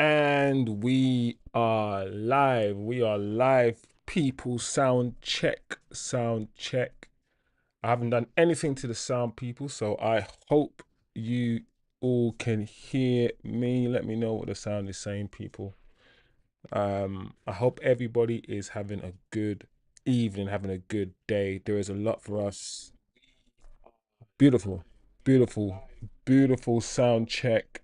And we are live. We are live, people. Sound check. Sound check. I haven't done anything to the sound, people, so I hope you all can hear me. Let me know what the sound is saying, people. I hope everybody is having a good evening, having a good day. There is a lot for us. Beautiful, beautiful, beautiful sound check.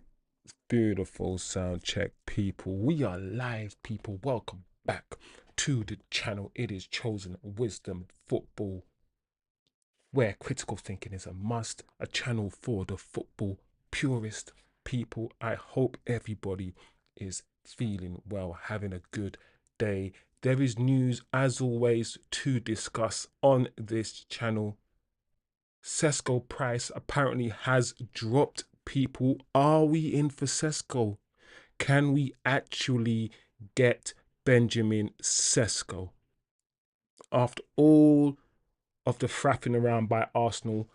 Beautiful sound check, people. We are live, people. Welcome back to the channel. It is Chosen Wisdom Football, where critical thinking is a must. A channel for the football purist people. I hope everybody is feeling well, having a good day. There is news, as always, to discuss on this channel. Sesko price apparently has dropped, people. Are we in for Sesko? Can we actually get Benjamin Sesko? After all of the frapping around by Arsenal,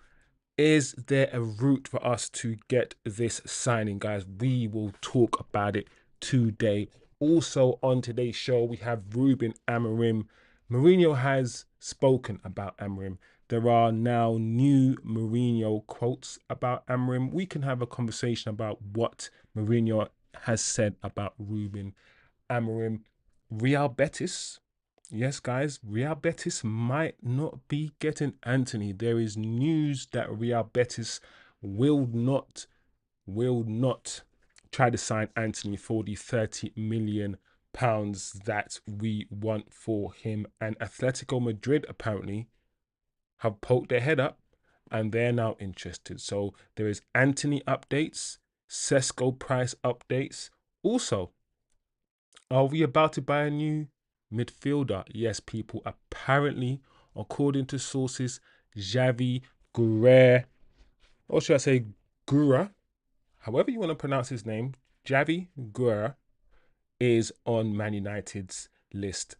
is there a route for us to get this signing, guys? We will talk about it today. Also on today's show, we have Ruben Amorim. Mourinho has spoken about Amorim. There are now new Mourinho quotes about Amorim. We can have a conversation about what Mourinho has said about Ruben Amorim. Real Betis. Yes, guys, Real Betis might not be getting Antony. There is news that Real Betis will not try to sign Antony for the £30 million that we want for him. And Atletico Madrid apparently have poked their head up and they're now interested. So there is Antony updates, Sesko price updates. Also, are we about to buy a new midfielder? Yes, people. Apparently, according to sources, Javi Guerra, or should I say Guerra, however you want to pronounce his name, Javi Guerra is on Man United's list.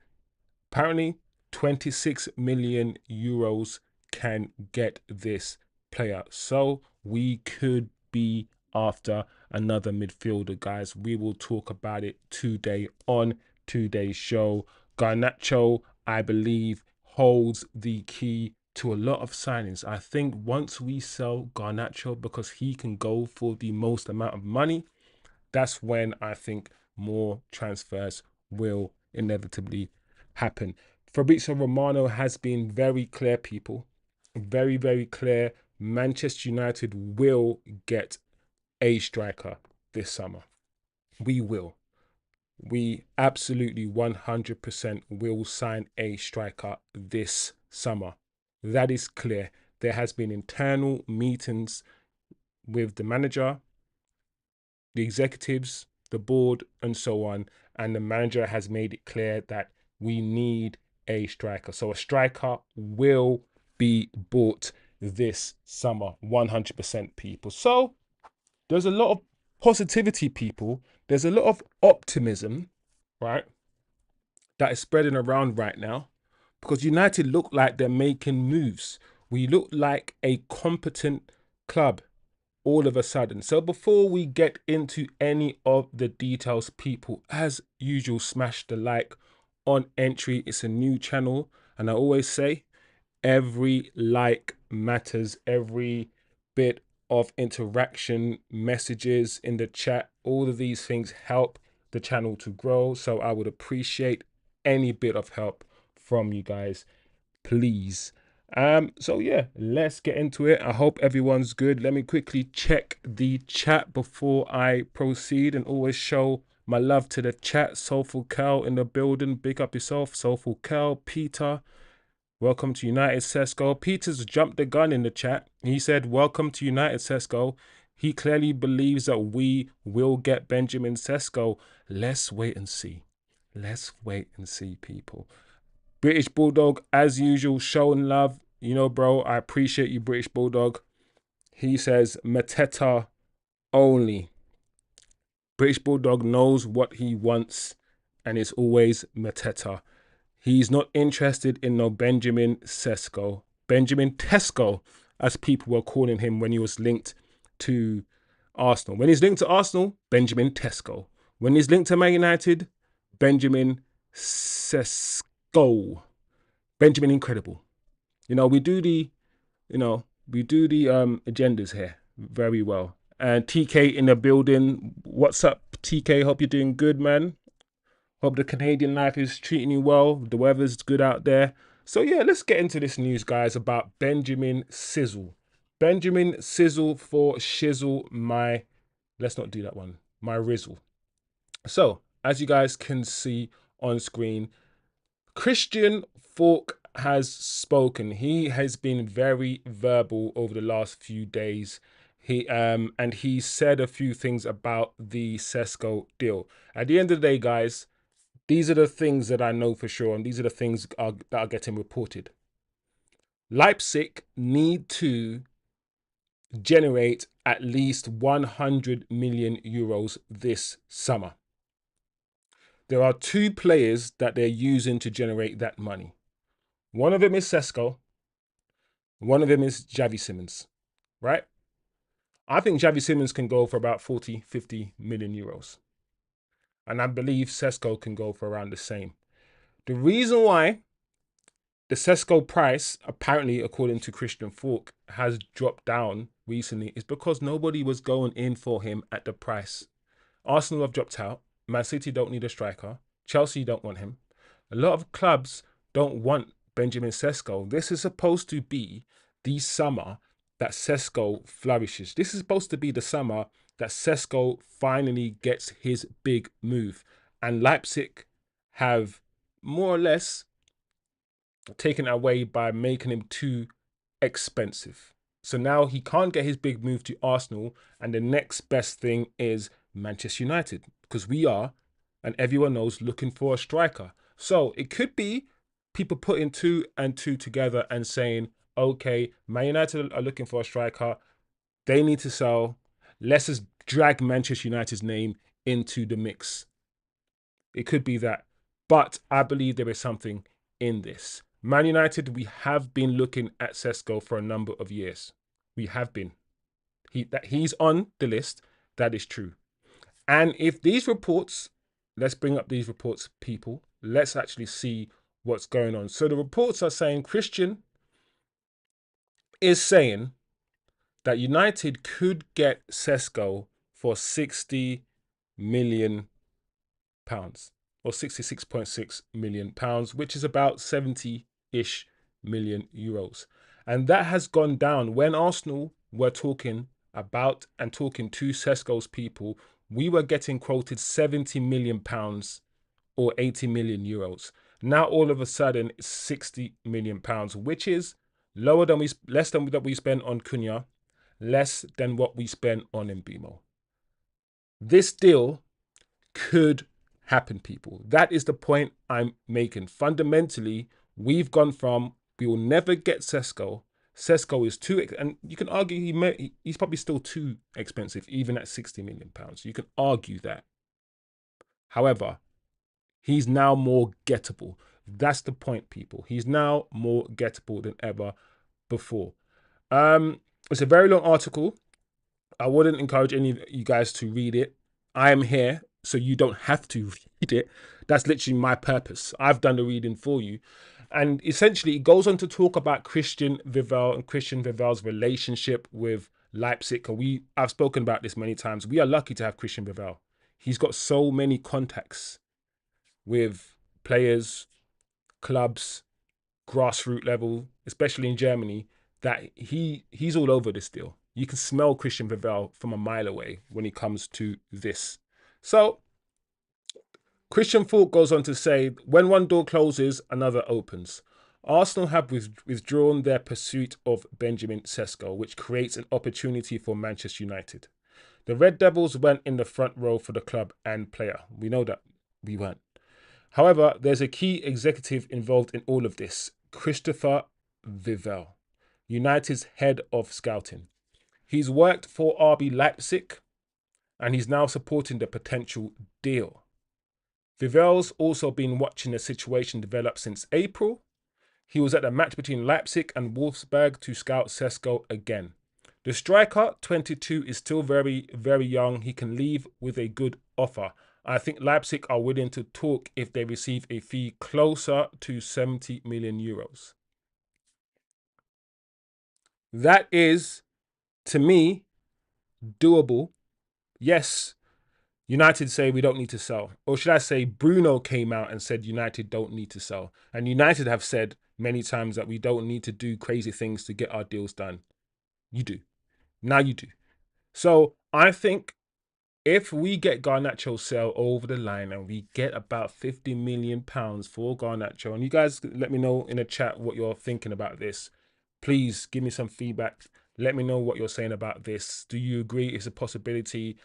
Apparently, 26 million euros can get this player. So we could be after another midfielder, guys. We will talk about it today on today's show. Garnacho, I believe, holds the key to a lot of signings. I think once we sell Garnacho, because he can go for the most amount of money, that's when I think more transfers will inevitably happen. Fabrizio Romano has been very clear, people. Very, very clear. Manchester United will get a striker this summer. We will. We absolutely 100% will sign a striker this summer. That is clear. There has been internal meetings with the manager, the executives, the board, and so on. And the manager has made it clear that we need a striker. So a striker will be bought this summer, 100%, people. So there's a lot of positivity, people. There's a lot of optimism, right, that is spreading around right now, because United look like they're making moves. We look like a competent club all of a sudden. So before we get into any of the details, people, as usual, smash the like on entry. It's a new channel, and I always say every like matters. Every bit of interaction, messages in the chat, all of these things help the channel to grow. So I would appreciate any bit of help from you guys, please. So yeah, let's get into it. I hope everyone's good. Let me quickly check the chat before I proceed, and always show my love to the chat. Soulful Cal in the building. Big up yourself, Soulful Cal. Peter, welcome to United, Sesko. Peter's jumped the gun in the chat. He said, welcome to United, Sesko. He clearly believes that we will get Benjamin Sesko. Let's wait and see. Let's wait and see, people. British Bulldog, as usual, showing love. You know, bro, I appreciate you, British Bulldog. He says, Mateta only. British Bulldog knows what he wants, and it's always Mateta. He's not interested in no Benjamin Sesko. Benjamin Tesco, as people were calling him when he was linked to Arsenal. When he's linked to Arsenal, Benjamin Tesco. When he's linked to Man United, Benjamin Sesko. Benjamin Incredible. We do the agendas here very well. And TK in the building. What's up, TK? Hope you're doing good, man. Hope the Canadian life is treating you well. The weather's good out there. So yeah, let's get into this news, guys, about Benjamin Sizzle. Benjamin Sizzle for Shizzle, let's not do that one, my Rizzle. So, as you guys can see on screen, Christian Falk has spoken. He has been very verbal over the last few days. He said a few things about the Sesko deal. At the end of the day, guys, these are the things that I know for sure, and these are the things that are getting reported. Leipzig need to generate at least 100 million euros this summer. There are two players that they're using to generate that money. One of them is Sesko. One of them is Javi Simmons, right? I think Javi Simmons can go for about 40, 50 million euros. And I believe Sesko can go for around the same. The reason why the Sesko price, apparently, according to Christian Falk, has dropped down recently is because nobody was going in for him at the price. Arsenal have dropped out. Man City don't need a striker. Chelsea don't want him. A lot of clubs don't want Benjamin Sesko. This is supposed to be the summer that Sesko flourishes. This is supposed to be the summer that Sesko finally gets his big move. And Leipzig have more or less taken it away by making him too expensive. So now he can't get his big move to Arsenal, and the next best thing is Manchester United, because we are, and everyone knows, looking for a striker. So it could be people putting 2 and 2 together and saying, okay, Man United are looking for a striker. They need to sell. Let's just drag Manchester United's name into the mix. It could be that. But I believe there is something in this. Man United, we have been looking at Sesko for a number of years. We have been. He's on the list. That is true. And if these reports, let's bring up these reports, people. Let's actually see what's going on. So the reports are saying Christian is saying that United could get Sesko for 60 million pounds or 66.6 million pounds, which is about 70-ish million euros. And that has gone down. When Arsenal were talking about and talking to Sesko's people, we were getting quoted 70 million pounds or 80 million euros. Now all of a sudden it's 60 million pounds, which is less than that we spent on Cunha, less than what we spent on Mbeumo. This deal could happen, people. That is the point I'm making. Fundamentally, we've gone from we will never get Sesko. Sesko is too, and you can argue he's probably still too expensive, even at 60 million pounds. You can argue that. However, he's now more gettable. That's the point, people. He's now more gettable than ever before. It's a very long article. I wouldn't encourage any of you guys to read it. I am here, so you don't have to read it. That's literally my purpose. I've done the reading for you. And essentially, it goes on to talk about Christian Vivell and Christian Vivell's relationship with Leipzig. And I've spoken about this many times. We are lucky to have Christian Vivell. He's got so many contacts with players, clubs, grassroots level, especially in Germany, that he's all over this deal. You can smell Christian Vivell from a mile away when it comes to this. So Christian Falk goes on to say, when one door closes, another opens. Arsenal have withdrawn their pursuit of Benjamin Sesko, which creates an opportunity for Manchester United. The Red Devils went in the front row for the club and player. We know that we weren't. However, there's a key executive involved in all of this, Christopher Vivell, United's head of scouting. He's worked for RB Leipzig, and he's now supporting the potential deal. Vivell's also been watching the situation develop since April. He was at a match between Leipzig and Wolfsburg to scout Sesko again. The striker, 22, is still very, very young. He can leave with a good offer. I think Leipzig are willing to talk if they receive a fee closer to 70 million euros. That is, to me, doable. Yes, United say we don't need to sell. Or should I say, Bruno came out and said United don't need to sell. And United have said many times that we don't need to do crazy things to get our deals done. You do. Now you do. So I think if we get Garnacho sale over the line and we get about £50 million for Garnacho, and you guys let me know in the chat what you're thinking about this. Please give me some feedback. Let me know what you're saying about this. Do you agree it's a possibility?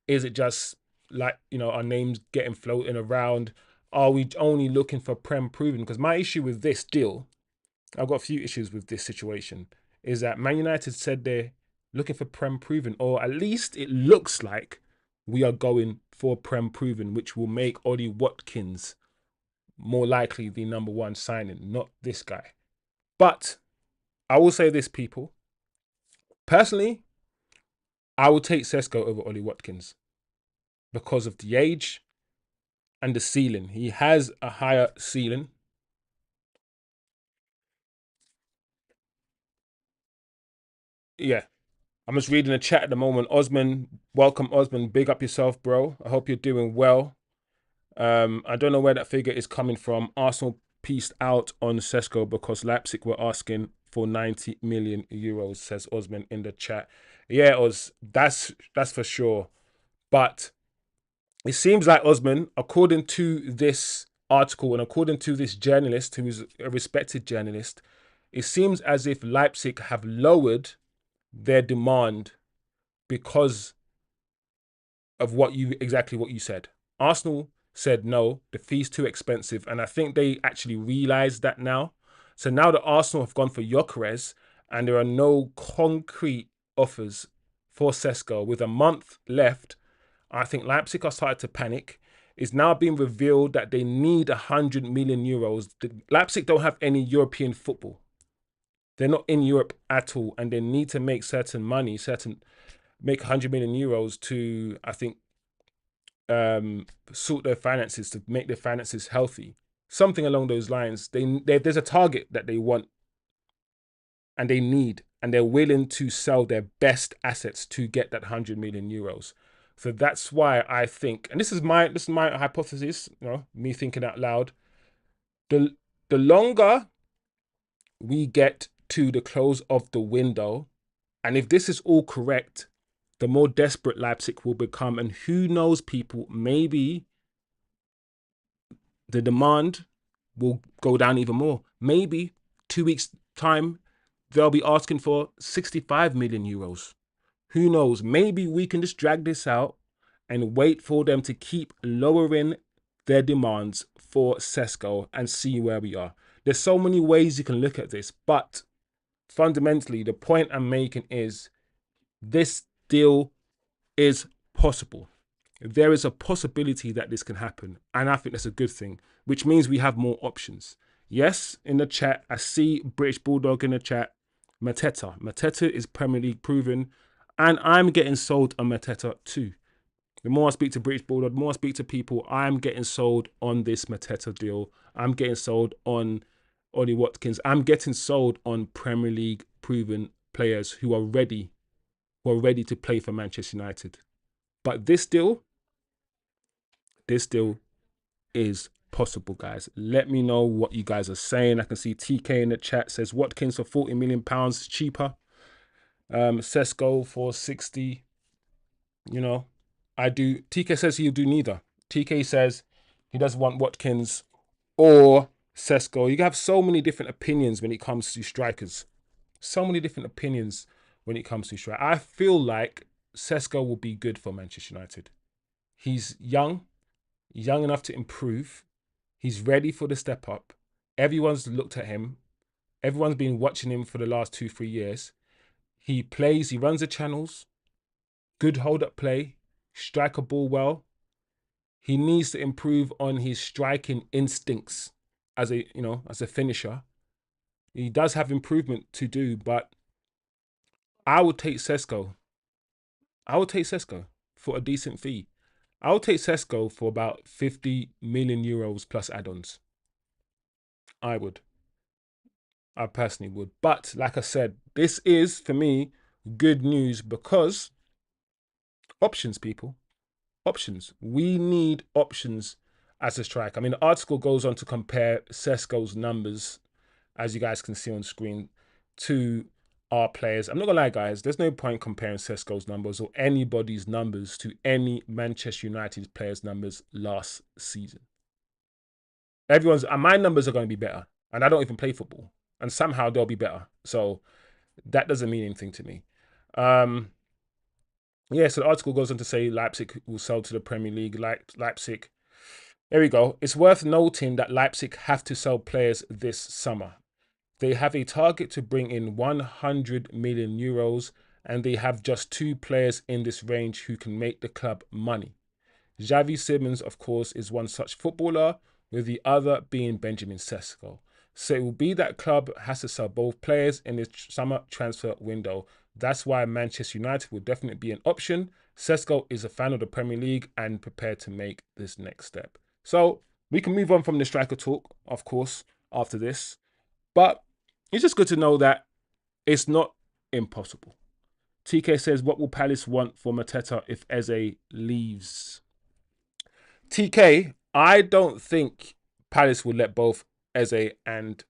Is it just like, our names getting floating around? Are we only looking for Prem proven? Because my issue with this deal, I've got a few issues with this situation, is that Man United said they're looking for Prem proven, or at least it looks like we are going for Prem proven, which will make Ollie Watkins more likely the number one signing, not this guy. But I will say this, people. Personally, I will take Sesko over Ollie Watkins because of the age and the ceiling. He has a higher ceiling. Yeah. I'm just reading the chat at the moment. Osman, welcome, Osman. Big up yourself, bro. I hope you're doing well. I don't know where that figure is coming from. Arsenal pieced out on Sesko because Leipzig were asking for 90 million euros, says Osman in the chat. Yeah, Oz, that's for sure. But it seems like, Osman, according to this article and according to this journalist, who is a respected journalist, it seems as if Leipzig have lowered their demand because of what you said. Arsenal said no, the fee's too expensive, and I think they actually realise that now. So now that Arsenal have gone for Gyökeres and there are no concrete offers for Sesko with a month left, I think Leipzig are starting to panic. It's now being revealed that they need 100 million euros. Leipzig don't have any European football. They're not in Europe at all, and they need to make certain money, make 100 million euros to, I think, sort their finances, to make their finances healthy. Something along those lines. There's a target that they want and they need, and they're willing to sell their best assets to get that 100 million euros. So that's why I think, and this is my hypothesis, me thinking out loud. The longer we get to the close of the window, and if this is all correct, the more desperate Leipzig will become. And who knows, people, maybe the demand will go down even more. Maybe 2 weeks' time, they'll be asking for 65 million euros. Who knows? Maybe we can just drag this out and wait for them to keep lowering their demands for Sesko and see where we are. There's so many ways you can look at this, but fundamentally, the point I'm making is this deal is possible. There is a possibility that this can happen, and I think that's a good thing, which means we have more options. Yes, in the chat, I see British Bulldog in the chat. Mateta is Premier League proven, and I'm getting sold on Mateta too. The more I speak to British Bulldog, the more I speak to people, I'm getting sold on this Mateta deal. I'm getting sold on Ollie Watkins. I'm getting sold on Premier League proven players who are ready to play for Manchester United. But this deal is possible, guys. Let me know what you guys are saying. I can see TK in the chat says Watkins for £40 million cheaper. Sesko for 60. TK says he'll do neither. TK says he doesn't want Watkins or Sesko. You have so many different opinions when it comes to strikers. So many different opinions when it comes to strikers. I feel like Sesko will be good for Manchester United. He's young enough to improve. He's ready for the step up. Everyone's looked at him. Everyone's been watching him for the last 2-3 years. He plays, he runs the channels. Good hold-up play. Strike a ball well. He needs to improve on his striking instincts as a finisher. He does have improvement to do, but I would take Sesko. For a decent fee. I'll take Sesko for about 50 million euros plus add-ons. I would. I personally would. But like I said, this is for me good news because options, people. Options. We need options as a striker. I mean, the article goes on to compare Sesko's numbers, as you guys can see on screen, to our players. I'm not gonna lie, guys. There's no point comparing Sesko's numbers or anybody's numbers to any Manchester United players' numbers last season. Everyone's my numbers are going to be better, and I don't even play football, and somehow they'll be better. So that doesn't mean anything to me. Yeah, so the article goes on to say Leipzig will sell to the Premier League. Leipzig. There we go. It's worth noting that Leipzig have to sell players this summer. They have a target to bring in 100 million euros, and they have just two players in this range who can make the club money. Javi Simmons, of course, is one such footballer, with the other being Benjamin Sesko. So it will be that club has to sell both players in this summer transfer window. That's why Manchester United will definitely be an option. Sesko is a fan of the Premier League and prepared to make this next step. So we can move on from the striker talk, of course, after this. But it's just good to know that it's not impossible. TK says, what will Palace want for Mateta if Eze leaves? TK, I don't think Palace will let both Eze and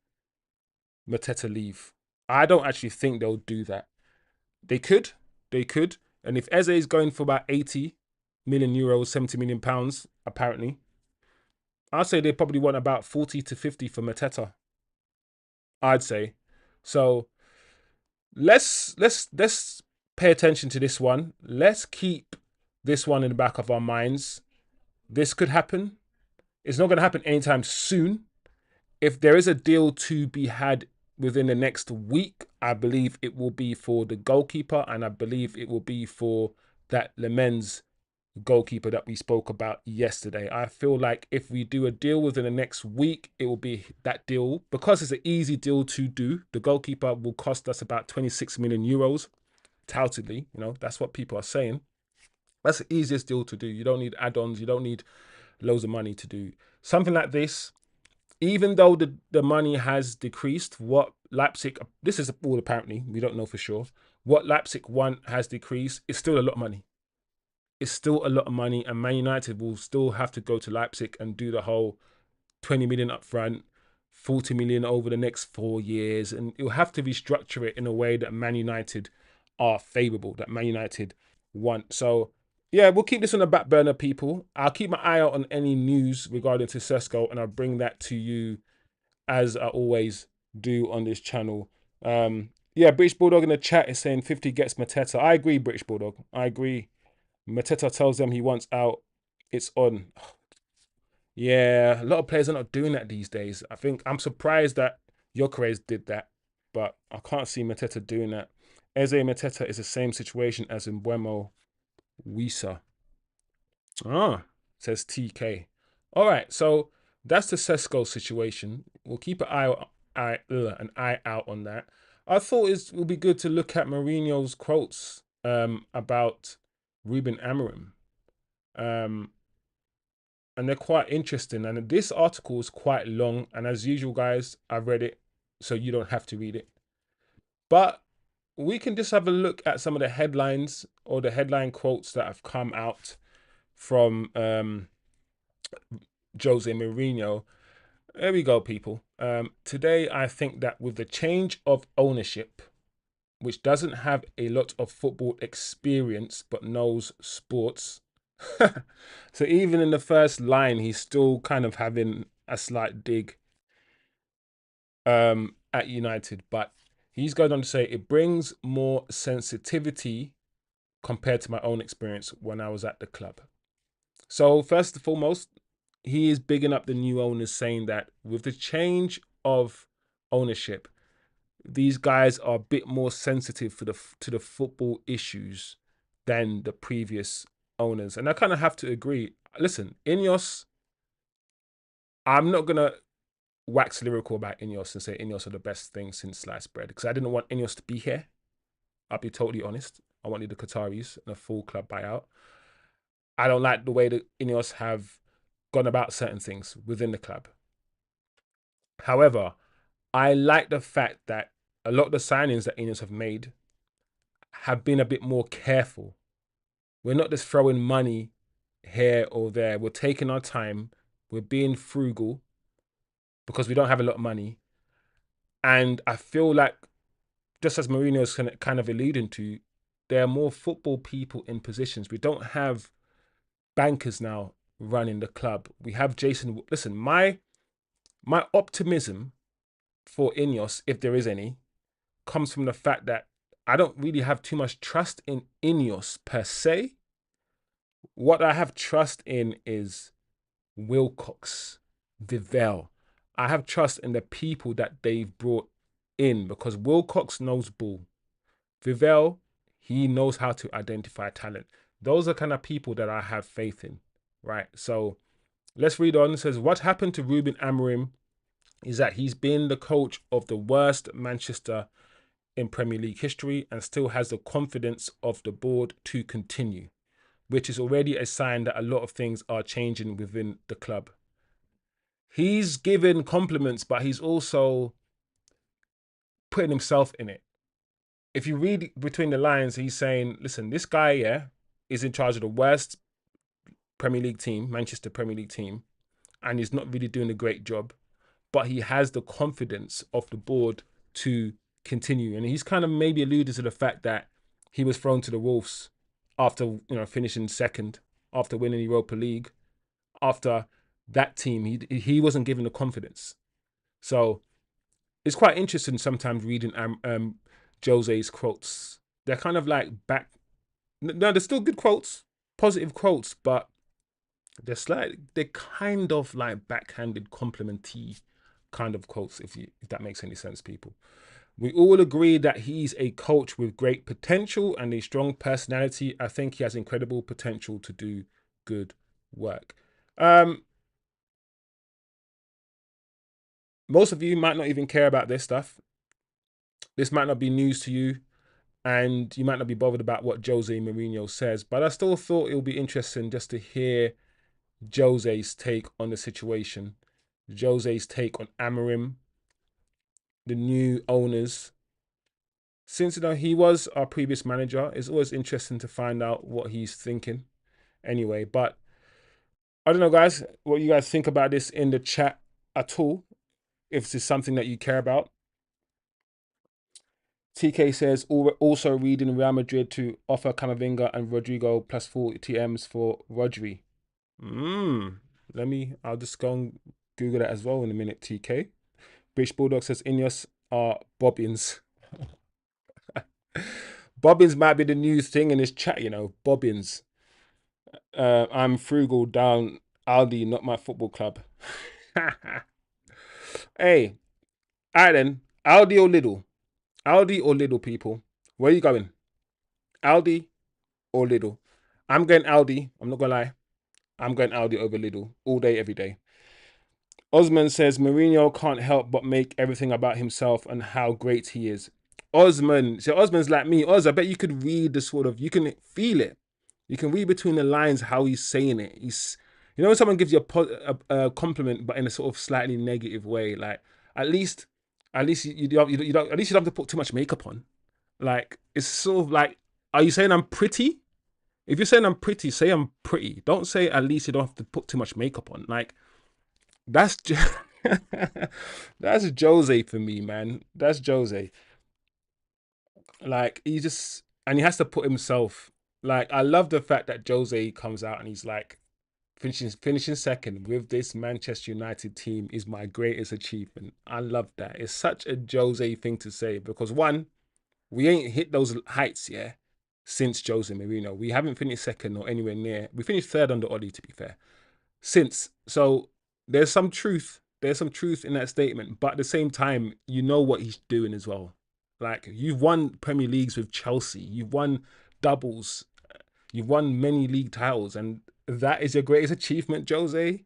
Mateta leave. I don't actually think they'll do that. They could. And if Eze is going for about 80 million euros, 70 million pounds, apparently, I'd say they probably want about 40 to 50 for Mateta. I'd say. So let's pay attention to this one. Let's keep this one in the back of our minds. This could happen. It's not going to happen anytime soon. If there is a deal to be had within the next week, I believe it will be for the goalkeeper, and I believe it will be for that Le Mans goalkeeper that we spoke about yesterday. I feel like if we do a deal within the next week, it will be that deal. Because it's an easy deal to do, the goalkeeper will cost us about 26 million euros, toutedly. That's what people are saying. That's the easiest deal to do. You don't need add-ons. You don't need loads of money to do something like this. Even though the money has decreased, what Leipzig, this is all apparently, we don't know for sure, what Leipzig want has decreased, it's still a lot of money. It's still a lot of money, and Man United will still have to go to Leipzig and do the whole 20 million up front, 40 million over the next 4 years, and you'll have to restructure it in a way that Man United are favourable, that Man United want. So, yeah, we'll keep this on the back burner, people. I'll keep my eye out on any news regarding to Sesko, and I'll bring that to you as I always do on this channel. Yeah, British Bulldog in the chat is saying 50 gets Mateta. I agree, British Bulldog. I agree. Mateta tells them he wants out. It's on. Yeah, a lot of players are not doing that these days. I think I'm surprised that Gyökeres did that, but I can't see Mateta doing that. Eze Mateta is the same situation as in Mbeumo Wisa. Says TK. All right, so that's the Sesko situation. We'll keep an eye out on that. I thought it would be good to look at Mourinho's quotes about Ruben Amorim. And they're quite interesting. And this article is quite long. And as usual, guys, I've read it, so you don't have to read it. But we can just have a look at some of the headlines or the headline quotes that have come out from Jose Mourinho. There we go, people. Today, I think that with the change of ownership, which doesn't have a lot of football experience but knows sports. So even in the first line, he's still kind of having a slight dig at United. But he's going on to say it brings more sensitivity compared to my own experience when I was at the club. So first and foremost, he is bigging up the new owners, saying that with the change of ownership, these guys are a bit more sensitive to the football issues than the previous owners. And I kind of have to agree. Listen, Ineos, I'm not going to wax lyrical about Ineos and say Ineos are the best thing since sliced bread, because I didn't want Ineos to be here. I'll be totally honest. I wanted the Qataris and a full club buyout. I don't like the way that Ineos have gone about certain things within the club. However, I like the fact that a lot of the signings that Ineos have made have been a bit more careful. We're not just throwing money here or there. We're taking our time. We're being frugal because we don't have a lot of money. And I feel like, just as Mourinho is kind of alluding to, there are more football people in positions. We don't have bankers now running the club. We have Jason. Listen, my optimism for Ineos, if there is any, comes from the fact that I don't really have too much trust in Ineos per se. What I have trust in is Wilcox, Vivell. I have trust in the people that they've brought in because Wilcox knows ball. Vivell, he knows how to identify talent. Those are kind of people that I have faith in, right? So let's read on. It says, what happened to Ruben Amorim is that he's been the coach of the worst Manchester in Premier League history and still has the confidence of the board to continue, which is already a sign that a lot of things are changing within the club. He's given compliments, but he's also putting himself in it. If you read between the lines, he's saying, listen, this guy, yeah, is in charge of the worst Premier League team, Manchester Premier League team, and he's not really doing a great job, but he has the confidence of the board to continue. And he's kind of maybe alluded to the fact that he was thrown to the Wolves after, finishing second, after winning the Europa League, after that team, he wasn't given the confidence. So it's quite interesting sometimes reading Jose's quotes. They're kind of like no, they're still good quotes, positive quotes, but they're kind of like backhanded complimentary kind of quotes, if that makes any sense, people. We all agree that he's a coach with great potential and a strong personality. I think he has incredible potential to do good work. Most of you might not even care about this stuff. This might not be news to you, and you might not be bothered about what Jose Mourinho says, but I still thought it would be interesting just to hear Jose's take on the situation, Jose's take on Amorim, the new owners. Since he was our previous manager, it's always interesting to find out what he's thinking. Anyway, but I don't know, guys, what you guys think about this in the chat at all. If this is something that you care about. TK says, also reading Real Madrid to offer Camavinga and Rodrigo plus 40 TMs for Rodri. I'll just go and Google that as well in a minute, TK. British Bulldog says, Ineos are bobbins. Bobbins might be the new thing in this chat, bobbins. I'm frugal down Aldi, not my football club. Hey, all right then. Aldi or Lidl? Aldi or Lidl, people? Where are you going? Aldi or Lidl? I'm going Aldi. I'm not going to lie. I'm going Aldi over Lidl all day, every day. Osman says Mourinho can't help but make everything about himself and how great he is. Osman's like me. Oz, I bet you could read you can feel it. You can read between the lines how he's saying it. When someone gives you a compliment, but in a sort of slightly negative way, like at least you don't, at least you don't have to put too much makeup on. Like it's sort of like, are you saying I'm pretty? If you're saying I'm pretty, say I'm pretty. Don't say at least you don't have to put too much makeup on. Like that's that's Jose for me, man. That's Jose. Like and he has to put himself. Like I love the fact that Jose comes out and he's like, finishing second with this Manchester United team is my greatest achievement. I love that. It's such a Jose thing to say because one, we ain't hit those heights, yeah, since Jose Mourinho. We haven't finished second or anywhere near. We finished third under Oli, to be fair. So there's some truth. There's some truth in that statement, but at the same time, you know what he's doing as well. Like you've won Premier Leagues with Chelsea, you've won doubles, you've won many league titles, and that is your greatest achievement, Jose.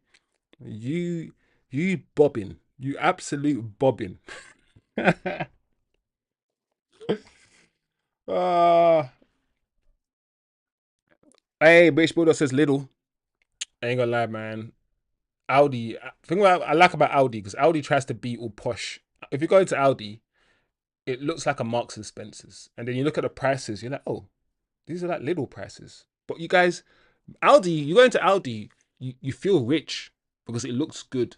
You bobbing, you absolute bobbing. uh Hey, British Bulldog says Lidl. I ain't gonna lie, man. Audi. The thing I like about Audi, because Audi tries to be all posh. If you go into Audi, it looks like a Marks and Spencers, and then you look at the prices, you're like, oh, these are like little prices. But you guys, Audi, you go into Audi, you feel rich because it looks good,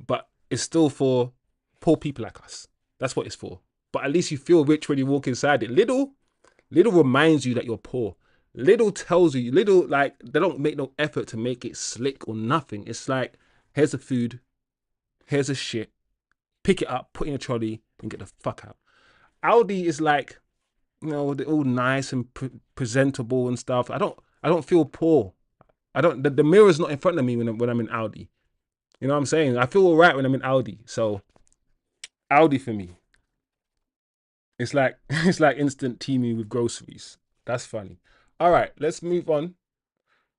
but it's still for poor people like us. That's what it's for. But at least you feel rich when you walk inside it. Little reminds you that you're poor. Little tells you, little, like, they don't make no effort to make it slick or nothing. It's like, here's the food, here's the shit, pick it up, put it in a trolley, and get the fuck out. Audi is like, they're all nice and presentable and stuff. I don't feel poor. I don't. The mirror's not in front of me when I'm in Audi. You know what I'm saying? I feel all right when I'm in Audi. So Audi for me. It's like it's like instant teaming with groceries. That's funny. All right, let's move on.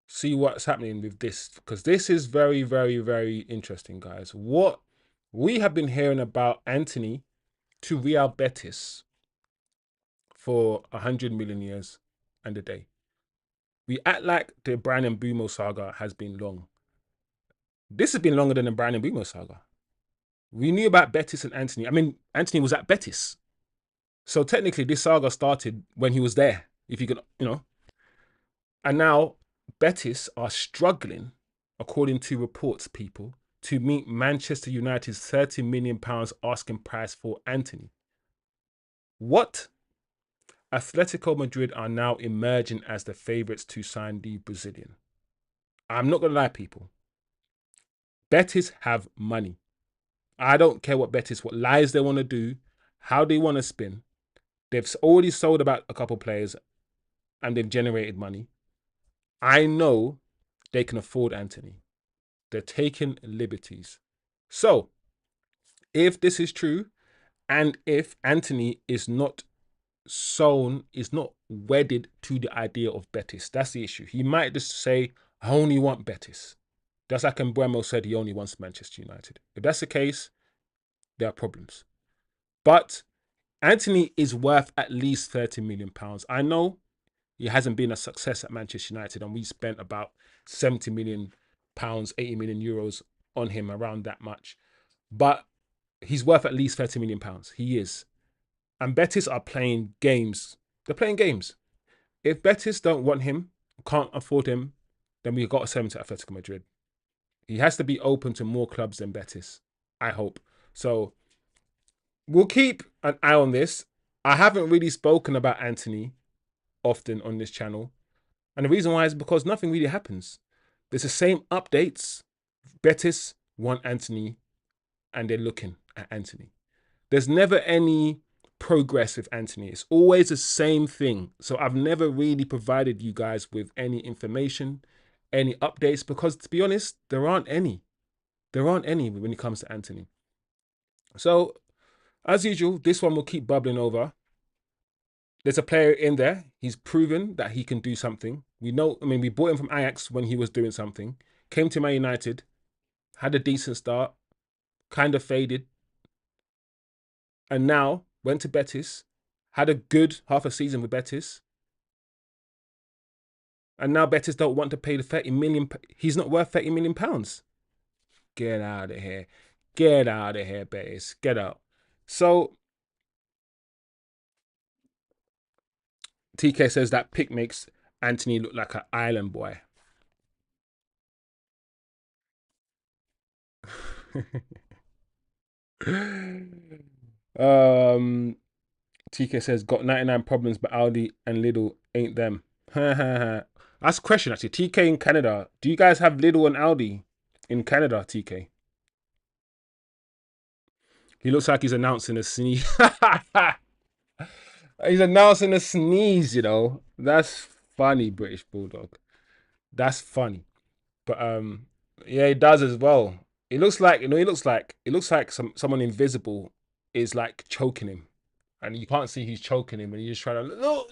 See what's happening with this, because this is very, very, very interesting, guys. What we have been hearing about Antony to Real Betis for 100 million years and a day. We act like the Brian and Bumo saga has been long. This has been longer than the Brian and Bumo saga. We knew about Betis and Antony. I mean, Antony was at Betis. So technically, this saga started when he was there, if you can, And now, Betis are struggling, according to reports, people, to meet Manchester United's £30 million asking price for Antony. What? Atletico Madrid are now emerging as the favourites to sign the Brazilian. I'm not going to lie, people. Betis have money. I don't care what lies they want to do, how they want to spin. They've already sold about a couple players and they've generated money. I know they can afford Antony. They're taking liberties. So, if this is true, and if Antony is not wedded to the idea of Betis, that's the issue. He might just say, I only want Betis. Just like Mbeumo said, he only wants Manchester United. If that's the case, there are problems. But Antony is worth at least £30 million. I know he hasn't been a success at Manchester United, and we spent about £70 million, €80 million on him, around that much. But he's worth at least £30 million. He is. And Betis are playing games. They're playing games. If Betis don't want him, can't afford him, then we've got to send him to Atletico Madrid. He has to be open to more clubs than Betis, I hope. So we'll keep an eye on this. I haven't really spoken about Antony often on this channel. And the reason why is because nothing really happens. There's the same updates. Betis want Antony and they're looking at Antony. There's never any progress with Antony. It's always the same thing. So I've never really provided you guys with any information, any updates, because to be honest, there aren't any. There aren't any when it comes to Antony. So as usual, this one will keep bubbling over. There's a player in there. He's proven that he can do something. We know, I mean, we bought him from Ajax when he was doing something. Came to Man United, had a decent start, kind of faded. And now went to Betis, had a good half a season with Betis. And now Betis don't want to pay the 30 million. He's not worth £30 million. Get out of here. Get out of here, Betis. Get out. So TK says that pick makes Antony look like an island boy. TK says got 99 problems, but Audi and Lidl ain't them. That's a question actually. TK in Canada. Do you guys have Lidl and Audi in Canada, TK? He looks like he's announcing a sneeze. He's announcing a sneeze, That's funny, British Bulldog. That's funny. But yeah, he does as well. It looks like, it looks like someone invisible is like choking him. And you can't see he's choking him, and he's just trying to look.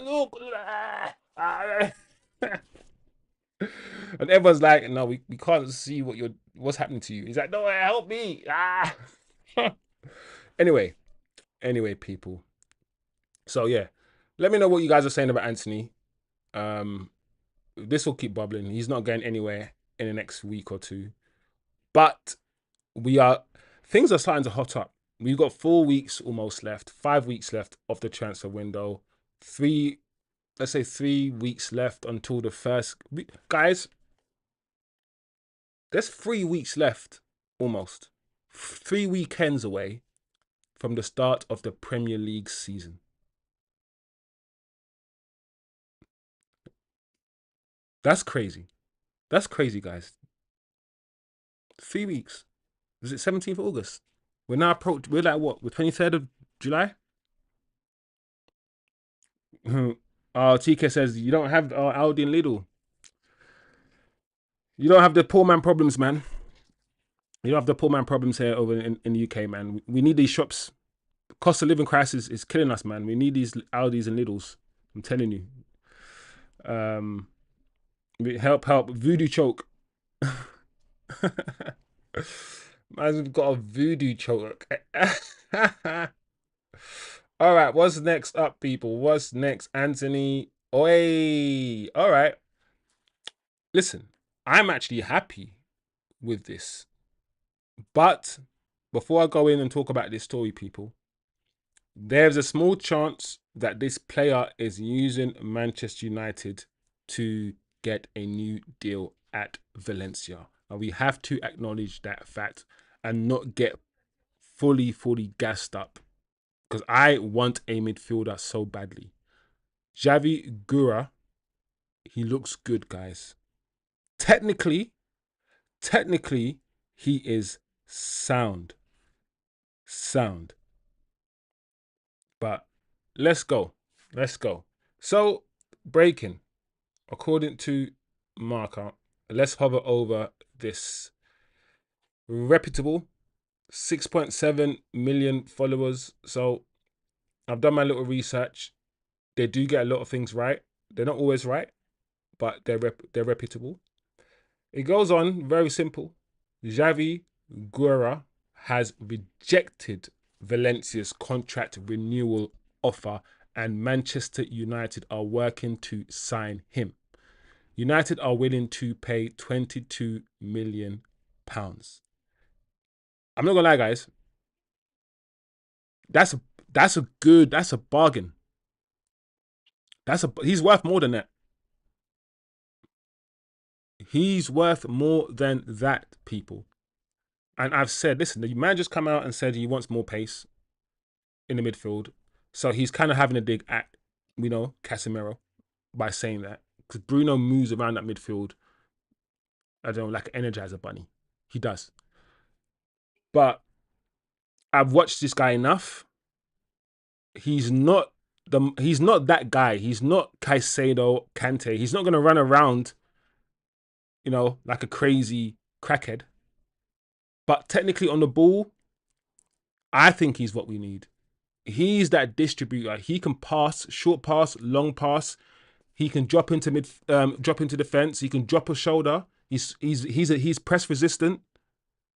And everyone's like, no, we can't see what's happening to you. He's like, no, help me. Anyway, people. So yeah, let me know what you guys are saying about Antony. this will keep bubbling. He's not going anywhere in the next week or two. But things are starting to hot up. We've got 4 weeks almost left, 5 weeks left of the transfer window. Let's say 3 weeks left until the first. Guys, there's 3 weeks left almost. 3 weekends away from the start of the Premier League season. That's crazy. That's crazy, guys. 3 weeks. Is it 17th of August? We're like what? We're 23rd of July? TK says, you don't have Aldi and Lidl. You don't have the poor man problems, man. You don't have the poor man problems here over in the UK, man. We need these shops. The cost of living crisis is killing us, man. We need these Aldis and Lidls. I'm telling you. Help. Voodoo choke. Man's got a voodoo choke. All right, what's next up, people? What's next, Antony? Oi! All right. Listen, I'm actually happy with this. But before I go in and talk about this story, people, there's a small chance that this player is using Manchester United to get a new deal at Valencia. And we have to acknowledge that fact and not get fully gassed up. Because I want a midfielder so badly. Javi Guerra, he looks good, guys. Technically, he is sound. But let's go. So, breaking. According to Marca, let's hover over this reputable 6.7 million followers. So I've done my little research. They do get a lot of things right. They're not always right, but they're reputable. It goes on, very simple. Javi Guerra has rejected Valencia's contract renewal offer, and Manchester United are working to sign him. United are willing to pay £22 million. I'm not gonna lie, guys. That's a bargain. He's worth more than that. He's worth more than that, people. And I've said, listen, the man just come out and said he wants more pace in the midfield. So he's kind of having a dig at, Casemiro by saying that. Because Bruno moves around that midfield, I don't know, like an Energizer bunny. He does. But I've watched this guy enough. He's not that guy. He's not Caicedo, Kante. He's not going to run around, like a crazy crackhead. But technically on the ball, I think he's what we need. He's that distributor. He can pass, short pass, long pass. He can drop into defense. He can drop a shoulder. He's press resistant.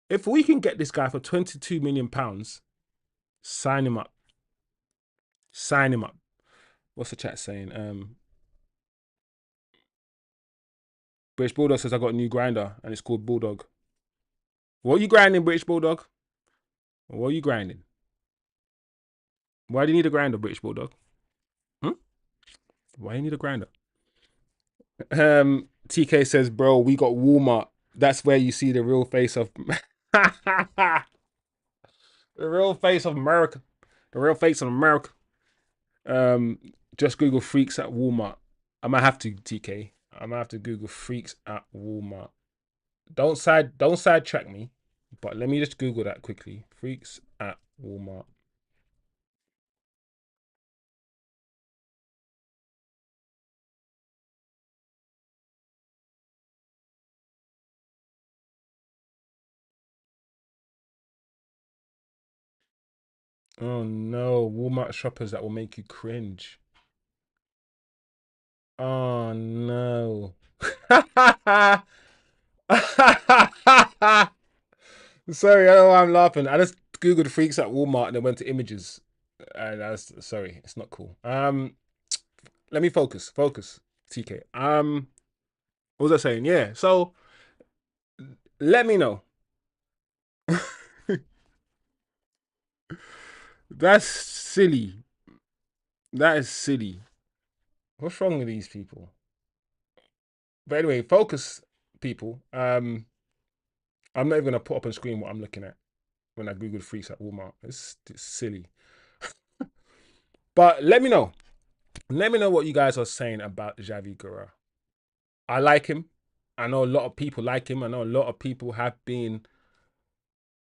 If we can get this guy for £22 million, sign him up. What's the chat saying? British Bulldog says I got a new grinder and it's called Bulldog. What are you grinding, British Bulldog? What are you grinding? Why do you need a grinder, British Bulldog? Why do you need a grinder? TK says, bro, we got Walmart. That's where you see the real face of the real face of America. The real face of America. Just Google freaks at Walmart. I might have to, TK. I might have to Google freaks at Walmart. Don't sidetrack me, but let me just Google that quickly. Freaks at Walmart. Oh no, Walmart shoppers that will make you cringe. Oh no. Sorry, I don't know why I'm laughing. I just Googled freaks at Walmart and then went to images. And sorry, it's not cool. Let me focus, TK. What was I saying? Yeah. So let me know. That's silly. That is silly. What's wrong with these people? But anyway, focus, people. I'm not even gonna put up on screen what I'm looking at when I Google freaks at Walmart. It's silly. But let me know. Let me know what you guys are saying about Javi Guerra. I like him. I know a lot of people like him. I know a lot of people have been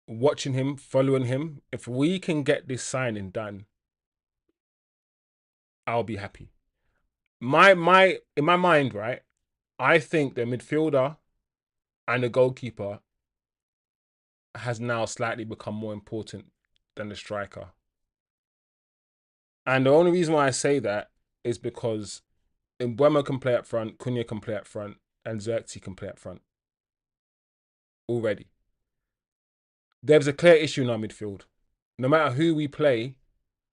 watching him, following him. If we can get this signing done, I'll be happy. My in my mind, right? I think the midfielder and the goalkeeper has now slightly become more important than the striker. And the only reason why I say that is because Mbeumo can play up front, Cunha can play up front, and Xerxes can play up front already. There's a clear issue in our midfield. No matter who we play,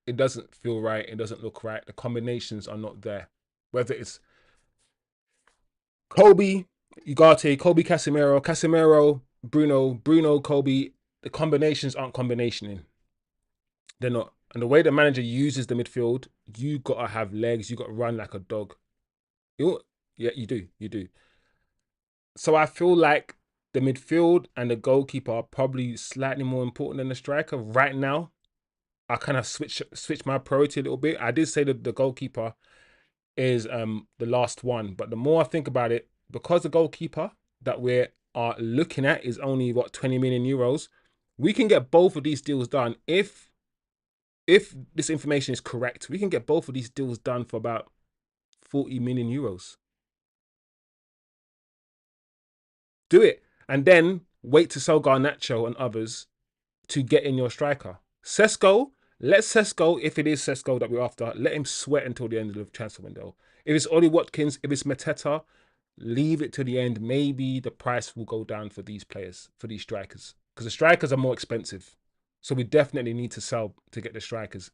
it doesn't feel right. It doesn't look right. The combinations are not there. Whether it's Kobe, Ugarte, Kobe, Casemiro, Casemiro, Bruno, Bruno, Kobe, the combinations aren't combinationing. They're not. And the way the manager uses the midfield, you gotta have legs. You gotta run like a dog. You, yeah, you do. You do. So I feel like the midfield and the goalkeeper are probably slightly more important than the striker right now. I kind of switch my priority a little bit. I did say that the goalkeeper is the last one, but the more I think about it, because the goalkeeper that we are looking at is only what 20 million euros, we can get both of these deals done if this information is correct. We can get both of these deals done for about 40 million euros. Do it, and then wait to sell Garnacho and others to get in your striker. Sesko, let Sesko, if it is Sesko that we're after, let him sweat until the end of the transfer window. If it's Ollie Watkins, if it's Mateta, leave it to the end. Maybe the price will go down for these players, for these strikers. Because the strikers are more expensive. So we definitely need to sell to get the strikers.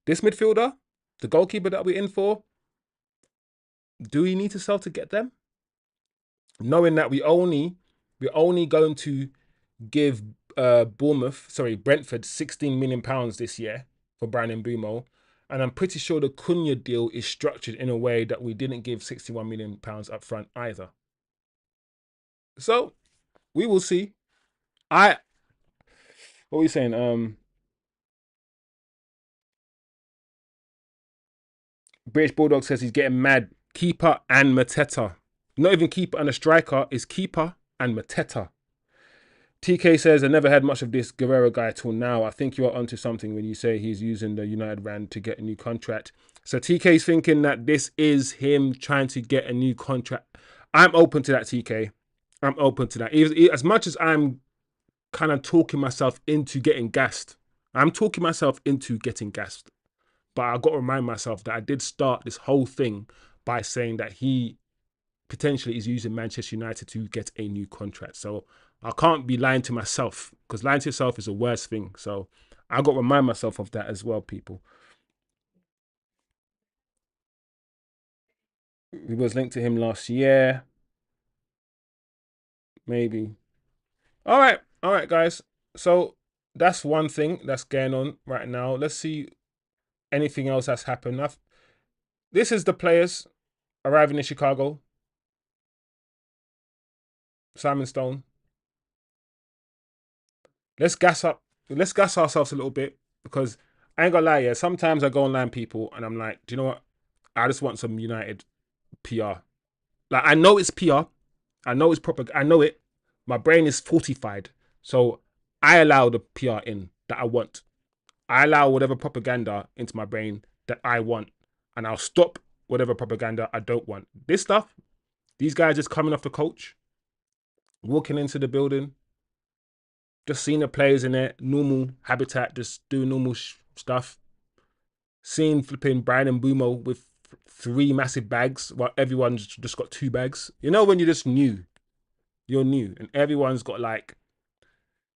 This midfielder, the goalkeeper that we're in for, do we need to sell to get them? Knowing that we're only going to give Brentford £16 million this year for Brandon Bumo. And I'm pretty sure the Cunha deal is structured in a way that we didn't give £61 million up front either. So we will see. What were you saying? British Bulldog says he's getting mad. Keeper and Mateta. Not even keeper and a striker, is keeper and Mateta. TK says, I never had much of this Guerrero guy till now. I think you are onto something when you say he's using the United Rand to get a new contract. So TK's thinking that this is him trying to get a new contract. I'm open to that, TK. I'm open to that. As much as I'm kind of talking myself into getting gassed, I'm talking myself into getting gassed. But I got to remind myself that I did start this whole thing by saying that he potentially is using Manchester United to get a new contract. So I can't be lying to myself, because lying to yourself is the worst thing. So I got to remind myself of that as well, people. We was linked to him last year, maybe. All right, guys. So that's one thing that's going on right now. Let's see anything else that's happened. This is the players arriving in Chicago. Simon Stone. Let's gas up. Let's gas ourselves a little bit, because I ain't gonna lie. Yeah, sometimes I go online, people, and I'm like, do you know what? I just want some United PR. Like, I know it's PR. I know it's proper. I know it. My brain is fortified. So I allow the PR in that I want. I allow whatever propaganda into my brain that I want. And I'll stop whatever propaganda I don't want. This stuff, these guys just coming off the coach, walking into the building, just seeing the players in their normal habitat, just doing normal stuff. Seeing flipping Brian and Bumo with three massive bags while everyone's just got two bags. You know, when you're just new, you're new, and everyone's got like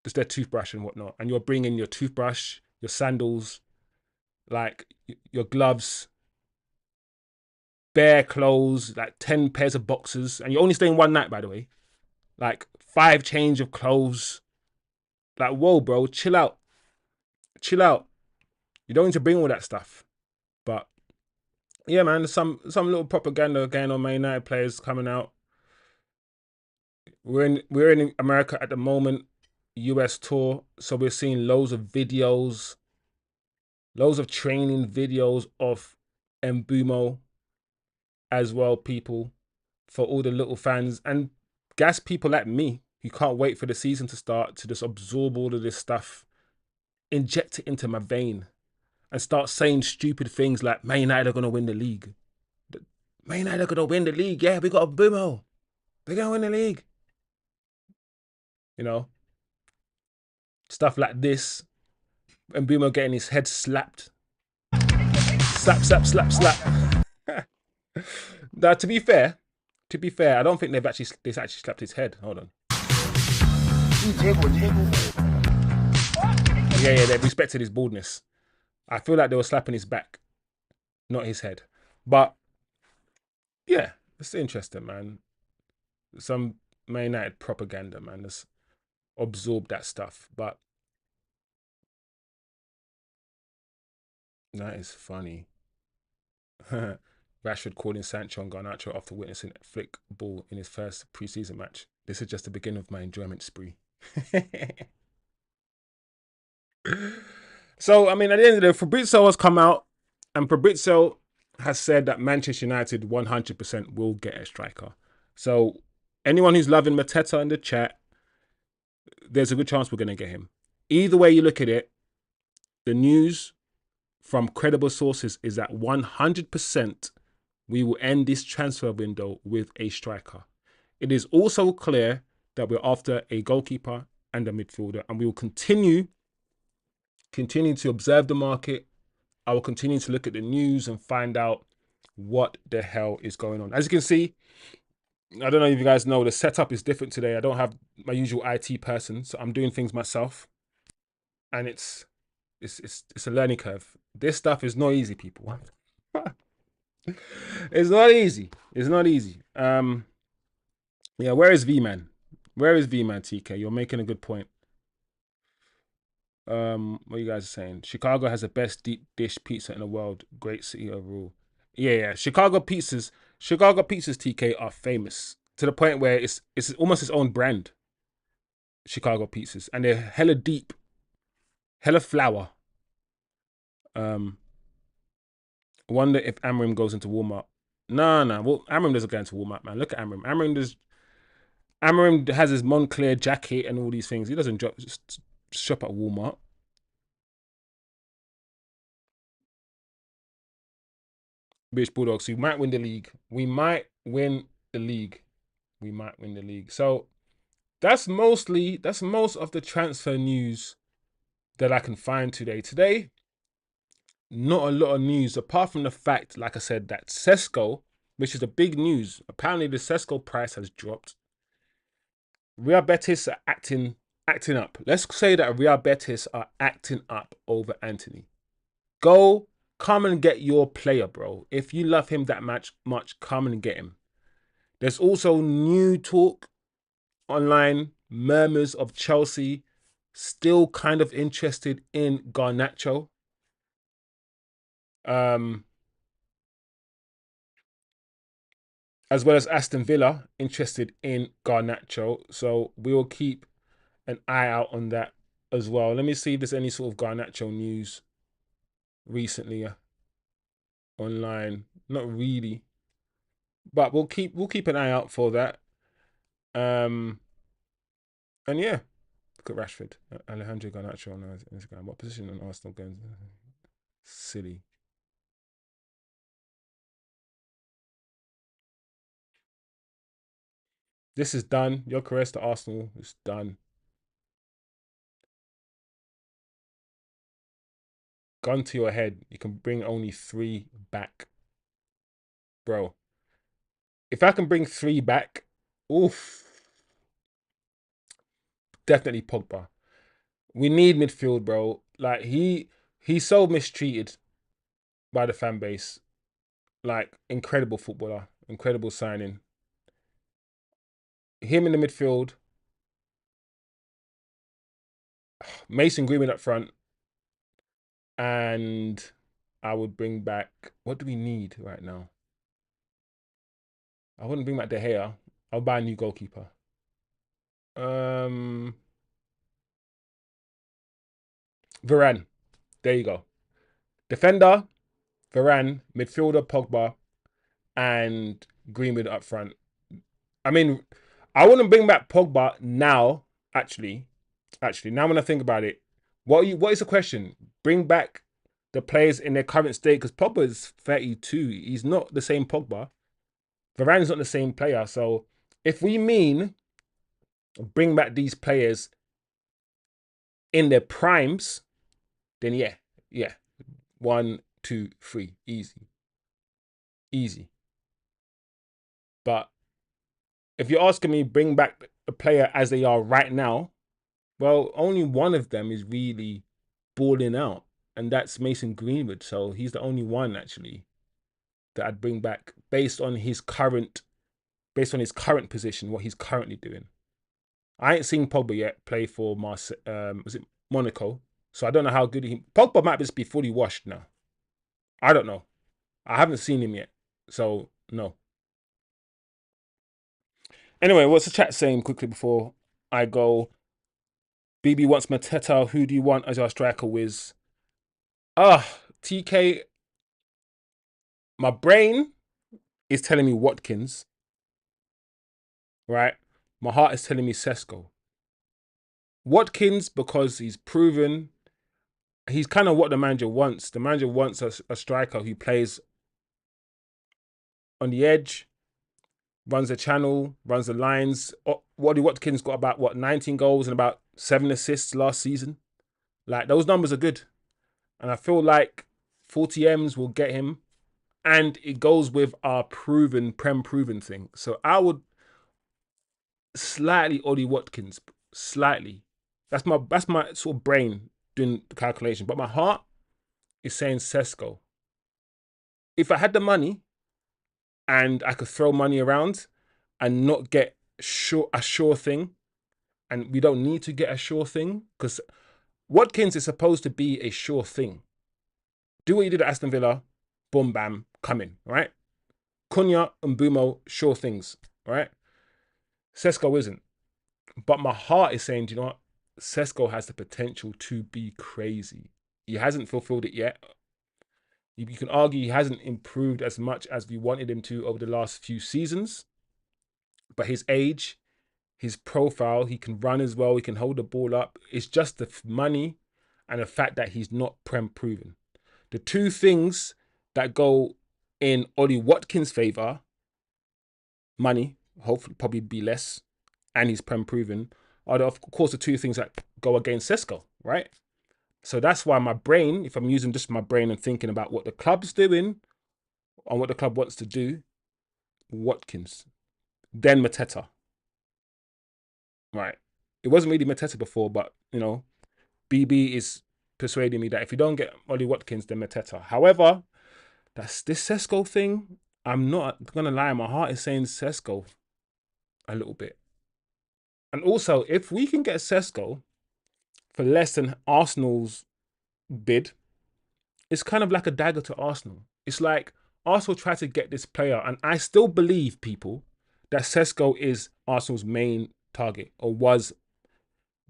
just their toothbrush and whatnot, and you're bringing your toothbrush, your sandals, like your gloves, bare clothes, like 10 pairs of boxers, and you're only staying one night, by the way. Like 5 change of clothes. Like, whoa, bro, chill out. Chill out. You don't need to bring all that stuff. But yeah, man, there's some little propaganda going on. Man United players coming out. We're in America at the moment, US tour, so we're seeing loads of videos, loads of training videos of Mbumo as well, people, for all the little fans and gas people like me who can't wait for the season to start to just absorb all of this stuff, inject it into my vein, and start saying stupid things like Man United are gonna win the league. Man United are gonna win the league. Yeah, we got a Mbumo. We're gonna win the league. You know, stuff like this, and Mbumo getting his head slapped. Slap, slap, slap, slap. Now, to be fair, I don't think they've actually slapped his head. Hold on. Yeah, they respected his baldness. I feel like they were slapping his back, not his head. But yeah, it's interesting, man. Some Man United propaganda, man. Let's absorb that stuff. But that is funny. Rashford calling Sancho and Garnacho after witnessing a flick ball in his first preseason match. This is just the beginning of my enjoyment spree. So, I mean, at the end of the day, Fabrizio has come out and Fabrizio has said that Manchester United 100% will get a striker. So, anyone who's loving Mateta in the chat, there's a good chance we're going to get him. Either way you look at it, the news from credible sources is that 100% we will end this transfer window with a striker. It is also clear that we're after a goalkeeper and a midfielder, and we will continue to observe the market. I will continue to look at the news and find out what the hell is going on. As you can see, I don't know if you guys know, the setup is different today. I don't have my usual IT person, so I'm doing things myself, and it's a learning curve. This stuff is not easy, people. It's not easy. It's not easy. Yeah, where is V-Man? Where is V-Man, TK? You're making a good point. What you guys are saying? Chicago has the best deep dish pizza in the world. Great city overall. Yeah. Chicago pizzas, TK, are famous to the point where it's almost its own brand. Chicago pizzas, and they're hella deep, hella flour. Wonder if Amorim goes into Walmart. No. Well, Amorim doesn't go into Walmart, man. Look at Amorim. Amorim has his Moncler jacket and all these things. He doesn't just shop at Walmart. British Bulldogs. We might win the league. We might win the league. So that's most of the transfer news that I can find today. Today, not a lot of news apart from the fact, like I said, that Sesko, which is the big news, apparently the Sesko price has dropped. Real Betis are acting up. Let's say that Real Betis are acting up over Antony. Come and get your player, bro. If you love him that much, come and get him. There's also new talk online, murmurs of Chelsea still kind of interested in Garnacho. As well as Aston Villa interested in Garnacho. So we will keep an eye out on that as well. Let me see if there's any sort of Garnacho news recently online. Not really, but we'll keep an eye out for that. And yeah, look at Rashford, Alejandro Garnacho on Instagram. What position on Arsenal going? Silly. This is done. Your career to Arsenal is done. Gun to your head. You can bring only 3 back, bro. If I can bring 3 back, oof, definitely Pogba. We need midfield, bro. Like he's so mistreated by the fan base. Like, incredible footballer, incredible signing. Him in the midfield, Mason Greenwood up front, and I would bring back. What do we need right now? I wouldn't bring back De Gea. I'll buy a new goalkeeper. Um, Varane. There you go. Defender, Varane. Midfielder, Pogba, and Greenwood up front. I mean, I wouldn't bring back Pogba now. Actually, now when I think about it, what is the question? Bring back the players in their current state, because Pogba is 32. He's not the same Pogba. Varane's not the same player. So if we mean bring back these players in their primes, then yeah. 1, 2, 3, easy. But if you're asking me bring back a player as they are right now, well, only one of them is really balling out, and that's Mason Greenwood. So he's the only one actually that I'd bring back based on his current position, what he's currently doing. I ain't seen Pogba yet play for was it Monaco? So I don't know how good Pogba might just be fully washed now. I don't know. I haven't seen him yet, so no. Anyway, what's the chat saying quickly before I go? BB wants Mateta. Who do you want as our striker whiz? TK. My brain is telling me Watkins, right? My heart is telling me Sesko. Watkins, because he's proven he's kind of what the manager wants. The manager wants a striker who plays on the edge, runs the channel, runs the lines. Waddy Watkins got about 19 goals and about 7 assists last season. Like, those numbers are good. And I feel like 40 M's will get him. And it goes with our proven thing. So I would slightly Ollie Watkins. Slightly. That's my sort of brain doing the calculation. But my heart is saying Sesko. If I had the money and I could throw money around and not get a sure thing, and we don't need to get a sure thing, because Watkins is supposed to be a sure thing. Do what you did at Aston Villa, boom, bam, come in, right? Cunha and Bumo, sure things, right? Sesko isn't. But my heart is saying, do you know what? Sesko has the potential to be crazy. He hasn't fulfilled it yet. You can argue he hasn't improved as much as we wanted him to over the last few seasons. But his age, his profile, he can run as well, he can hold the ball up. It's just the money and the fact that he's not Prem proven. The two things that go in Ollie Watkins' favour, money, hopefully probably be less, and he's Prem proven, are of course the two things that go against Sesko, right? So that's why my brain, if I'm using just my brain and thinking about what the club's doing and what the club wants to do, Watkins, then Mateta. Right. It wasn't really Mateta before, but, BB is persuading me that if you don't get Ollie Watkins, then Mateta. However, that's this Sesko thing. I'm not going to lie. My heart is saying Sesko a little bit. And also, if we can get Sesko for less than Arsenal's bid, it's kind of like a dagger to Arsenal. It's like Arsenal tried to get this player, and I still believe, people, that Sesko is Arsenal's main target, or was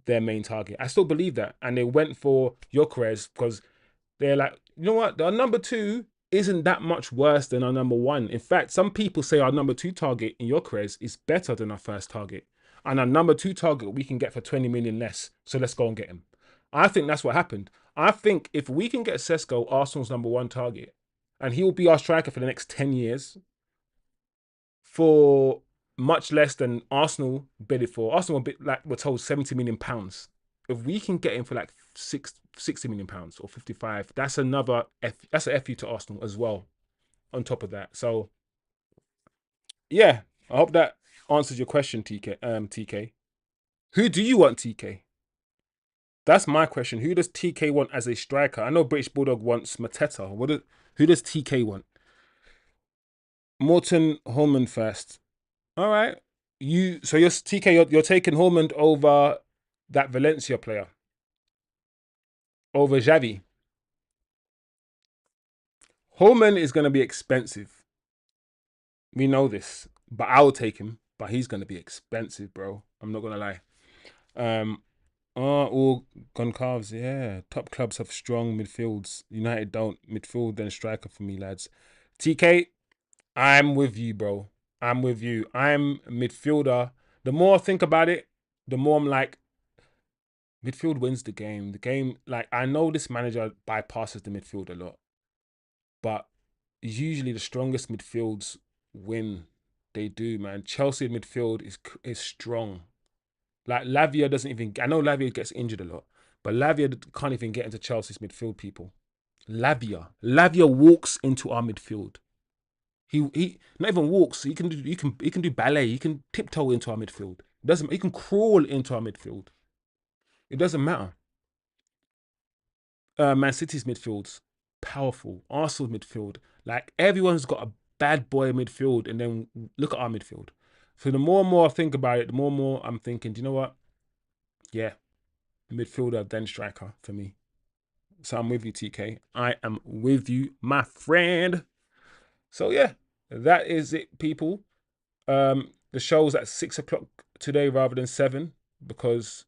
their main target. I still believe that. And they went for Gyökeres because they're like, you know what? Our number 2 isn't that much worse than our number 1. In fact, some people say our number 2 target in Gyökeres is better than our first target. And our number 2 target we can get for 20 million less. So let's go and get him. I think that's what happened. I think if we can get Sesko, Arsenal's number 1 target, and he will be our striker for the next 10 years, for much less than Arsenal bid it for. Arsenal were told £70 million. If we can get him for like £60 million or 55, that's another that's an FU to Arsenal as well. On top of that, so yeah, I hope that answers your question, TK. TK, who do you want, TK? That's my question. Who does TK want as a striker? I know British Bulldog wants Mateta. Who does TK want? Morton Holman first. All right. So you're TK. You're taking Holman over that Valencia player over Javi. Holman is going to be expensive. We know this, but I will take him. But he's going to be expensive, bro. I'm not going to lie. All Goncalves, yeah. Top clubs have strong midfields. United don't. Midfield then striker for me, lads. TK, I'm with you, bro. I'm with you. I'm a midfielder. The more I think about it, the more I'm like, midfield wins the game. The game, like, I know this manager bypasses the midfield a lot, but usually the strongest midfields win. They do, man. Chelsea midfield is strong. Like Lavia doesn't even. I know Lavia gets injured a lot, but Lavia can't even get into Chelsea's midfield. People, Lavia walks into our midfield. He not even walks. He can do ballet. He can tiptoe into our midfield. Doesn't he can crawl into our midfield. It doesn't matter. Man City's midfield's powerful. Arsenal's midfield, like everyone's got a bad boy midfield, and then look at our midfield. So the more and more I think about it, the more and more I'm thinking, do you know what? Yeah, midfielder then striker for me. So I'm with you, TK. I am with you, my friend. So yeah, that is it, people. The show's at 6 o'clock today rather than 7 because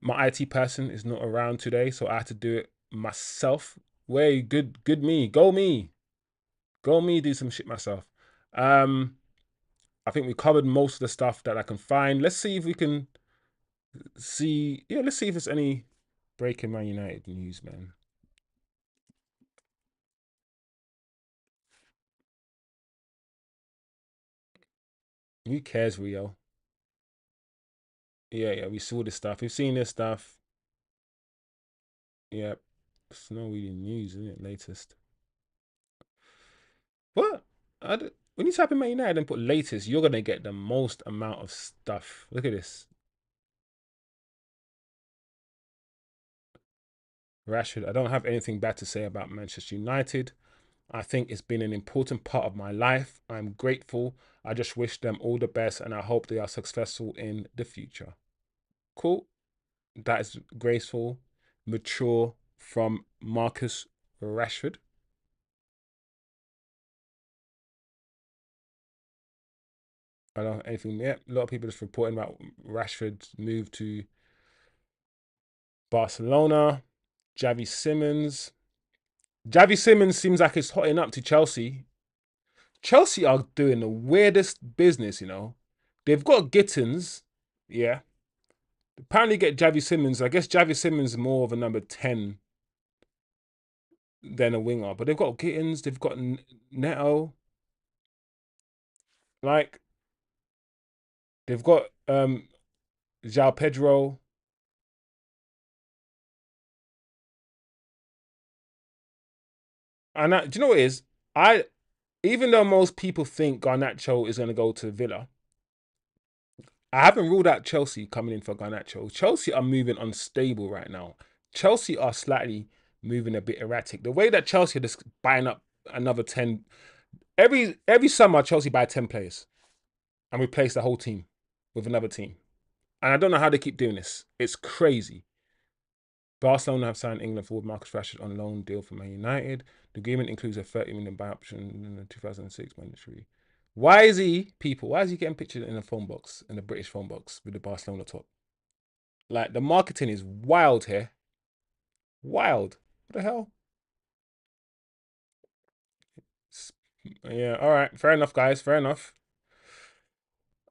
my IT person is not around today, so I had to do it myself. Way good me, go me, do some shit myself. I think we covered most of the stuff that I can find. Let's see if we can see. Yeah, let's see if there's any breaking Man United news, man. Who cares, Rio? Yeah, we saw this stuff. We've seen this stuff. Yeah, it's not really news, isn't it? Latest. What? When you type in Man United and put latest, you're gonna get the most amount of stuff. Look at this. Rashford. I don't have anything bad to say about Manchester United. I think it's been an important part of my life. I'm grateful. I just wish them all the best and I hope they are successful in the future. Cool. That is graceful, mature from Marcus Rashford. I don't know anything yet. A lot of people just reporting about Rashford's move to Barcelona. Javi Simmons. Javi Simmons seems like it's hotting up to Chelsea. Chelsea are doing the weirdest business, you know. They've got Gittins, yeah. Apparently get Javi Simmons. I guess Javi Simmons is more of a number 10 than a winger. But they've got Gittins, they've got Neto. Like, they've got João Pedro. And do you know what it is? I Even though most people think Garnacho is going to go to Villa, I haven't ruled out Chelsea coming in for Garnacho. Chelsea are moving unstable right now. Chelsea are slightly moving a bit erratic. The way that Chelsea are just buying up another 10 every summer, Chelsea buy 10 players and replace the whole team with another team. And I don't know how they keep doing this. It's crazy. Barcelona have signed England forward Marcus Rashford on loan deal for Man United. The agreement includes a 30 million buy option in the 2006 mandatory. Why is he getting pictured in a phone box, in a British phone box with the Barcelona top? Like, the marketing is wild here. Wild. What the hell? Yeah, all right. Fair enough, guys. Fair enough.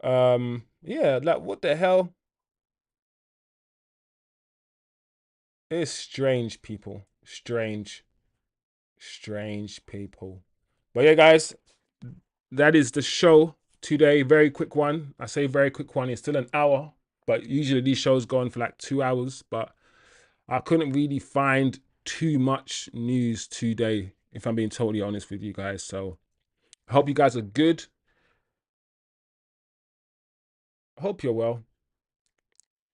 Yeah, like, what the hell? It's strange, people. Strange people. But yeah, guys, that is the show today. Very quick one. I say very quick one. It's still an hour, but usually these shows go on for like 2 hours. But I couldn't really find too much news today, if I'm being totally honest with you guys. So I hope you guys are good. I hope you're well.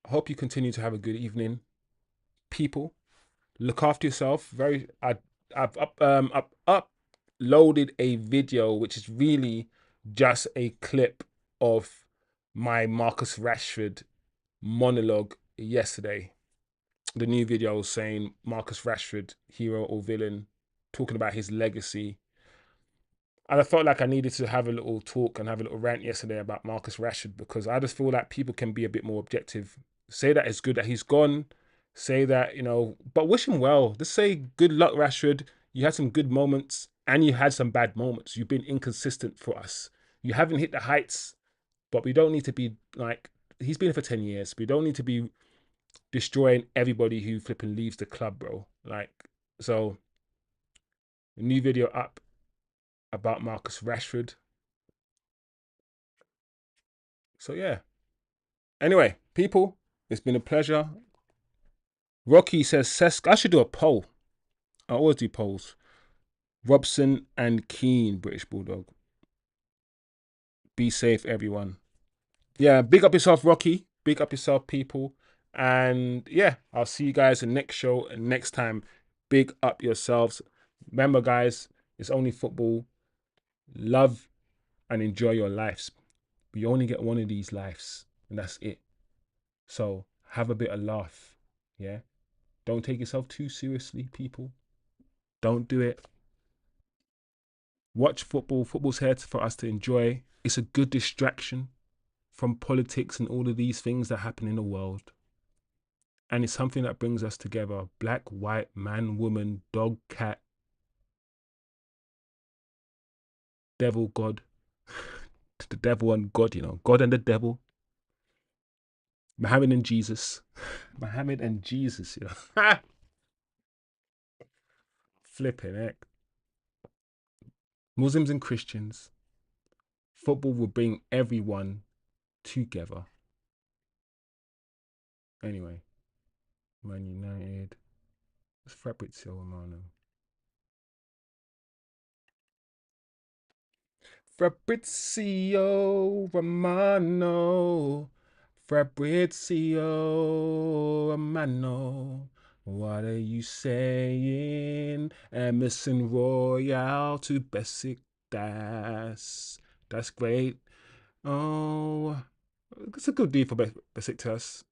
I hope you continue to have a good evening, people. Look after yourself. I've up loaded a video which is really just a clip of my Marcus Rashford monologue yesterday. The new video saying Marcus Rashford, hero or villain, talking about his legacy. And I felt like I needed to have a little talk and have a little rant yesterday about Marcus Rashford because I just feel like people can be a bit more objective. Say that it's good that he's gone. Say that, but wish him well. Just say good luck, Rashford. You had some good moments and you had some bad moments. You've been inconsistent for us. You haven't hit the heights, but we don't need to be like, he's been here for 10 years. We don't need to be destroying everybody who flipping leaves the club, bro. Like, so, a new video up about Marcus Rashford. So, yeah. Anyway, people, it's been a pleasure. Rocky says, Sesko. I should do a poll. I always do polls. Robson and Keane, British Bulldog. Be safe, everyone. Yeah, big up yourself, Rocky. Big up yourself, people. And yeah, I'll see you guys in the next show and next time. Big up yourselves. Remember, guys, it's only football. Love and enjoy your lives. We only get one of these lives, and that's it. So have a bit of laugh. Yeah. Don't take yourself too seriously, people. Don't do it. Watch football. Football's here for us to enjoy. It's a good distraction from politics and all of these things that happen in the world. And it's something that brings us together. Black, white, man, woman, dog, cat, devil, God. The devil and God, God and the devil. Muhammad and Jesus. Muhammad and Jesus, Flipping heck. Muslims and Christians. Football will bring everyone together. Anyway, Man United. It's Fabrizio Romano. Fabrizio Romano. Fabrizio Romano. What are you saying? Emerson Royal to Besiktas. That's great. Oh, it's a good deal for Besiktas.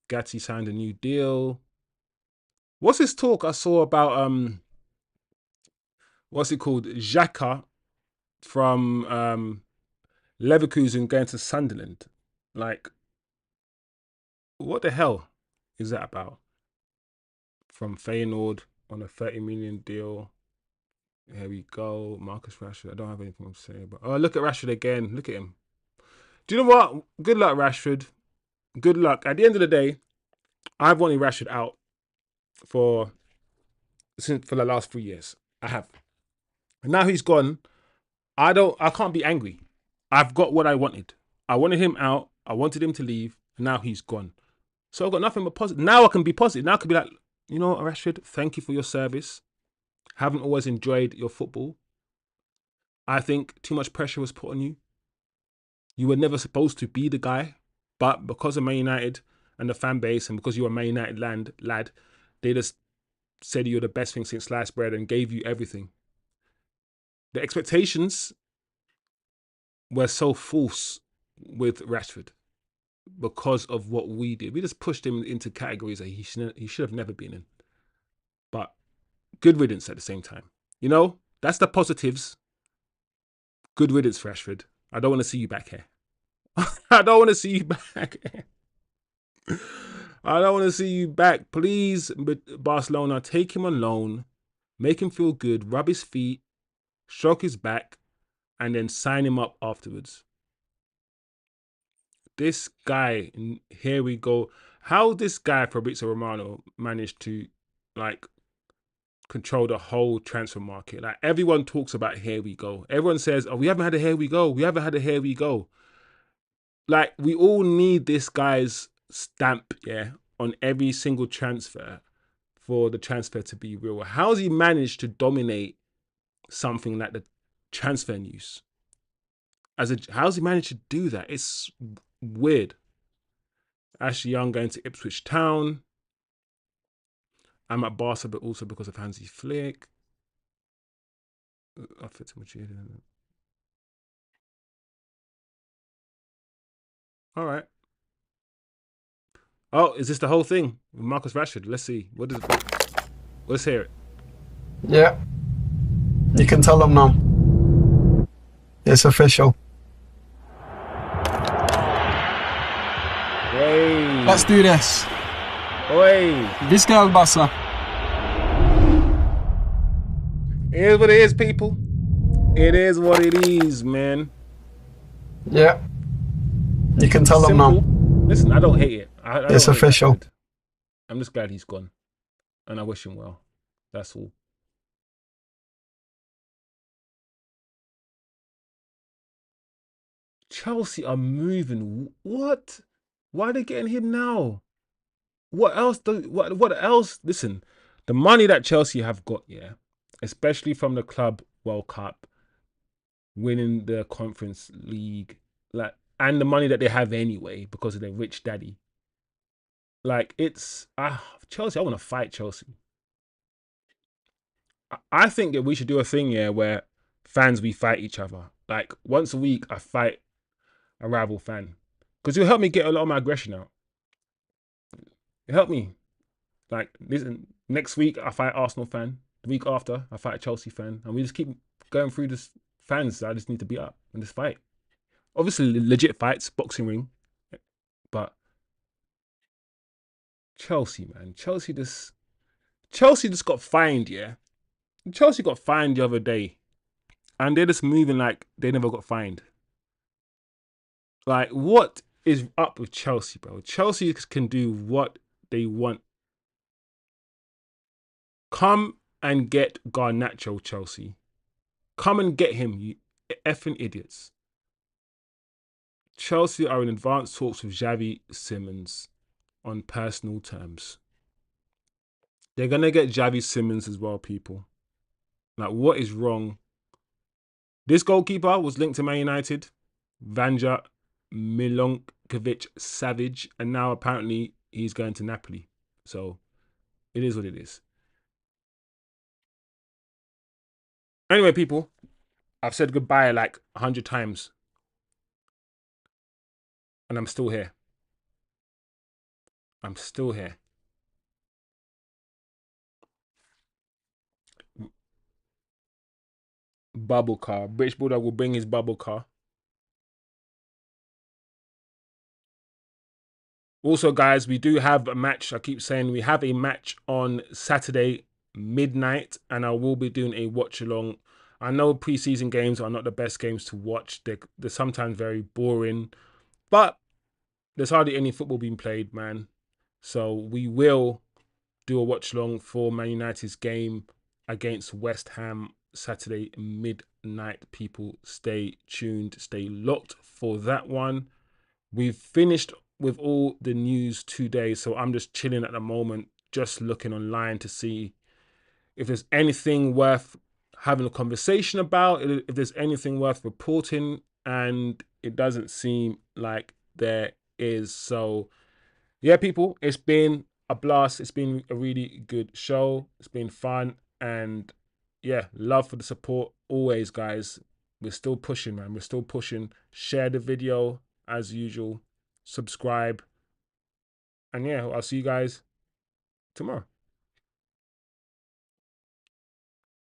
Gatti signed a new deal. What's this talk I saw about what's it called? Xhaka from Leverkusen going to Sunderland. Like, what the hell is that about? From Feyenoord on a 30 million deal. Here we go. Marcus Rashford. I don't have anything to say, but oh, look at Rashford again. Look at him. Do you know what? Good luck, Rashford. Good luck. At the end of the day, I've wanted Rashford out for the last 3 years. I have. And now he's gone. I can't be angry. I've got what I wanted. I wanted him out. I wanted him to leave. And now he's gone. So I've got nothing but positive. Now I can be positive. Now I can be like, Rashford, thank you for your service. Haven't always enjoyed your football. I think too much pressure was put on you. You were never supposed to be the guy. But because of Man United and the fan base and because you were a Man United lad, they just said you're the best thing since sliced bread and gave you everything. The expectations were so false with Rashford because of what we did. We just pushed him into categories that he should have never been in. But good riddance at the same time. That's the positives. Good riddance, Rashford. I don't want to see you back here. I don't want to see you back here. I don't want to see you back. Please, Barcelona, take him on loan, make him feel good, rub his feet, stroke his back, and then sign him up afterwards. This guy, here we go. How this guy, Fabrizio Romano, managed to, control the whole transfer market. Like, everyone talks about here we go. Everyone says, oh, we haven't had a here we go. We haven't had a here we go. Like, we all need this guy's stamp, on every single transfer for the transfer to be real. How's he managed to dominate something like the transfer news? How's he managed to do that? It's weird. Ashley Young going to Ipswich Town. I'm at Barca, but also because of Hansi Flick. Offer to Madrid. All right. Oh, is this the whole thing? Marcus Rashford. Let's see. What is? Let's hear it. Yeah, you can tell them now. It's official. Hey. Let's do this. Oi. Visca el Barça. It is what it is, people. It is what it is, man. Yeah, you can tell them Simple. now. Listen, I don't hate it. I It's don't hate official. Rashford. I'm just glad he's gone, and I wish him well. That's all. Chelsea are moving. What? Why are they getting him now? What else? What else? Listen, the money that Chelsea have got, yeah, especially from the Club World Cup, winning the Conference League, like, and the money that they have anyway because of their rich daddy. Like, it's Chelsea. I want to fight Chelsea. I think that we should do a thing, yeah, where fans we fight each other. Like once a week, I fight a rival fan because it'll help me get a lot of my aggression out. It helped me. Like, listen, next week I fight Arsenal fan. The week after I fight a Chelsea fan, and we just keep going through this fans that I just need to beat up and just fight. Obviously, legit fights, boxing ring, but Chelsea, man, Chelsea just got fined, yeah. Chelsea got fined the other day, and they're just moving like they never got fined. Like, what is up with Chelsea, bro? Chelsea can do what they want. Come and get Garnacho, Chelsea. Come and get him, you effing idiots. Chelsea are in advanced talks with Javi Simmons on personal terms. They're going to get Javi Simmons as well, people. Like, what is wrong? This goalkeeper was linked to Man United, Vanja Milinkovic Savic, and now apparently he's going to Napoli. So it is what it is. Anyway, people, I've said goodbye like 100 times, and I'm still here. I'm still here. Bubble car. British Bulldog will bring his bubble car. Also, guys, we do have a match. I keep saying we have a match on Saturday midnight, and I will be doing a watch along. I know preseason games are not the best games to watch. They're sometimes very boring, but there's hardly any football being played, man. So we will do a watch along for Man United's game against West Ham Saturday midnight. People, stay tuned, stay locked for that one. We've finished with all the news today, so I'm just chilling at the moment, just looking online to see if there's anything worth having a conversation about, if there's anything worth reporting, and it doesn't seem like there is. So yeah, people, it's been a blast. It's been a really good show. It's been fun, and yeah, love for the support always, guys. We're still pushing, man. We're still pushing. Share the video as usual. Subscribe, and yeah, I'll see you guys tomorrow.